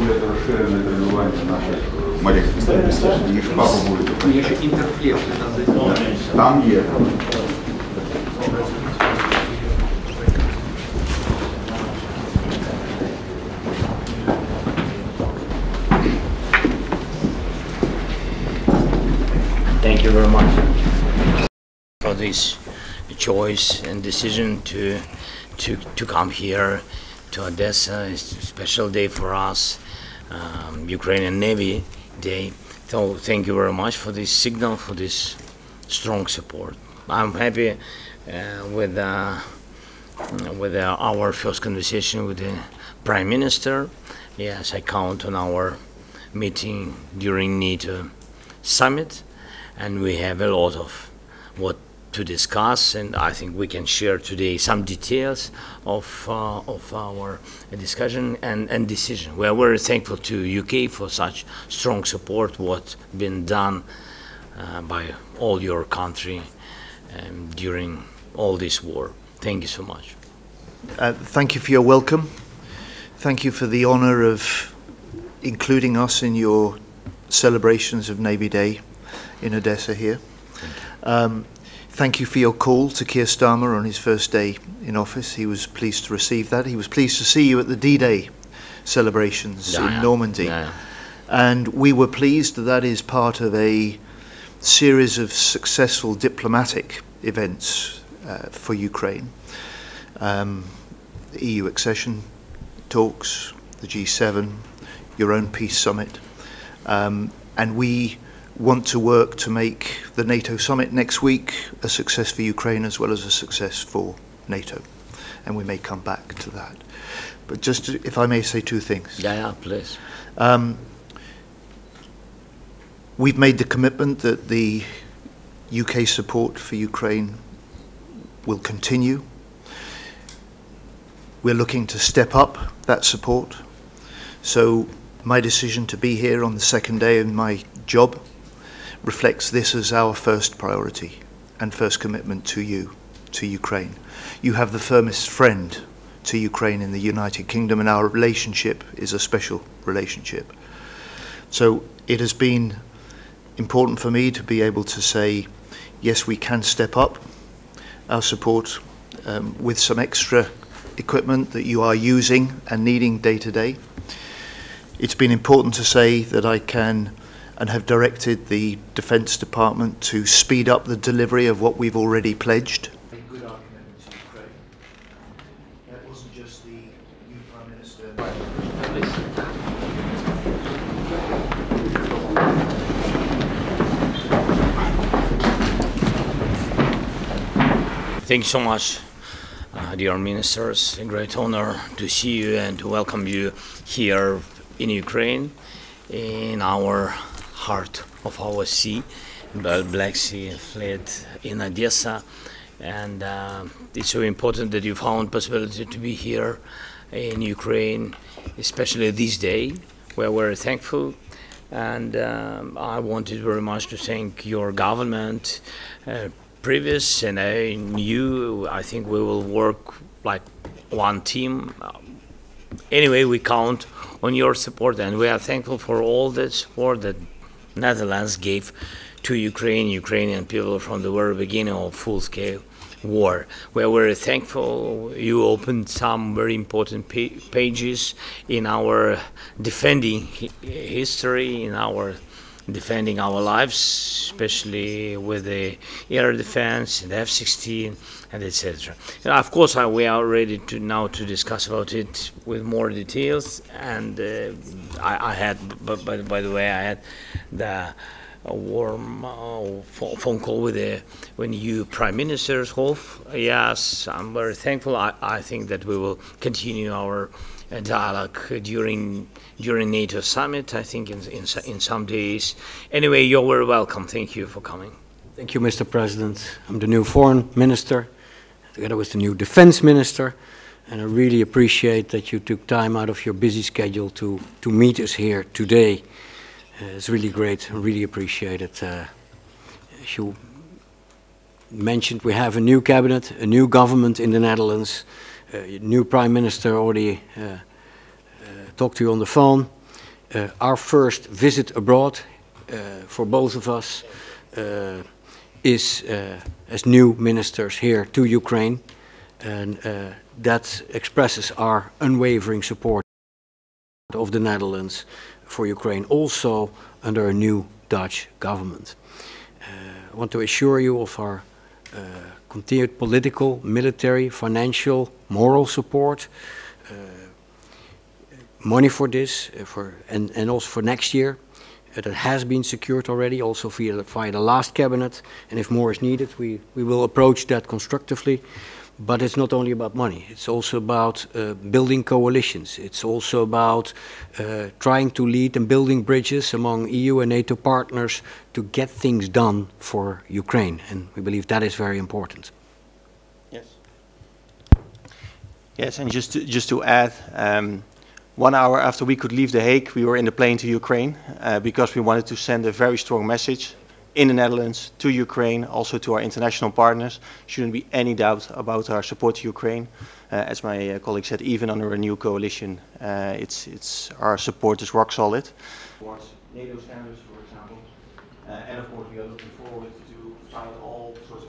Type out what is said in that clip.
будет расширенное тренирование наших моряков. И шпагу будет. Есть интерфлект. Там есть. Thank you very much for this choice and decision to come here to Odessa. It's a special day for us, Ukrainian Navy Day. So thank you very much for this signal, for this strong support. I'm happy with our first conversation with the Prime Minister. Yes, I count on our meeting during NATO summit. And we have a lot of what to discuss, and I think we can share today some details of our discussion and decision. We are very thankful to UK for such strong support, what's been done by all your country during all this war. Thank you so much. Thank you for your welcome. Thank you for the honor of including us in your celebrations of Navy Day in Odessa here. Thank you for your call to Keir Starmer on his first day in office. He was pleased to receive that. He was pleased to see you at the D-Day celebrations in Normandy. And we were pleased that that is part of a series of successful diplomatic events for Ukraine. The EU accession talks, the G7, your own peace summit. And we want to work to make the NATO summit next week a success for Ukraine as well as a success for NATO. And we may come back to that. But just to, if I may say two things. Yeah, please. We've made the commitment that the UK support for Ukraine will continue. We're looking to step up that support. So my decision to be here on the second day of my job reflects this as our first priority and first commitment to you, to Ukraine. You have the firmest friend to Ukraine in the United Kingdom, and our relationship is a special relationship. So it has been important for me to be able to say, yes, we can step up our support with some extra equipment that you are using and needing day to day. It's been important to say that I can and have directed the Defence Department to speed up the delivery of what we've already pledged. A good argument to Ukraine. That wasn't just the new Prime Minister. Thank you so much, dear ministers. A great honor to see you and to welcome you here in Ukraine, in our heart of our sea, the Black Sea fleet in Odessa, and it's so important that you found possibility to be here in Ukraine, especially this day. We're very thankful, and I wanted very much to thank your government, previous and new. I think we will work like one team. Anyway, we count on your support, and we are thankful for all the support that Netherlands gave to Ukrainian people from the very beginning of full-scale war. We are very thankful. You opened some very important pages in our defending history, in our defending our lives, especially with the air defense and F-16 and etc. Of course, we are ready to now to discuss about it with more details. And I had, by the way, I had the warm phone call with the new Prime Minister's Hof. Yes, I'm very thankful. I think that we will continue our dialogue during NATO summit, I think in some days. Anyway, you're very welcome. Thank you for coming. Thank you, Mr. President. I'm the new foreign minister, together with the new defense minister, and I really appreciate that you took time out of your busy schedule to meet us here today. It's really great. I really appreciate it. As you mentioned, we have a new cabinet, a new government in the Netherlands. New Prime Minister already talked to you on the phone. Our first visit abroad for both of us is as new ministers here to Ukraine, and that expresses our unwavering support of the Netherlands for Ukraine, also under a new Dutch government. I want to assure you of our continued political, military, financial, moral support, money for this, and also for next year. That has been secured already, also via the last cabinet, and if more is needed, we will approach that constructively. But it's not only about money, it's also about building coalitions. It's also about trying to lead and building bridges among EU and NATO partners to get things done for Ukraine, and we believe that is very important. Yes. Yes, and just to add, 1 hour after we could leave The Hague, we were in the plane to Ukraine because we wanted to send a very strong message in the Netherlands to Ukraine, also to our international partners. Shouldn't be any doubt about our support to Ukraine. As my colleague said, even under a new coalition, our support is rock solid. Towards NATO standards, for example, and of course we are looking forward to find all sorts of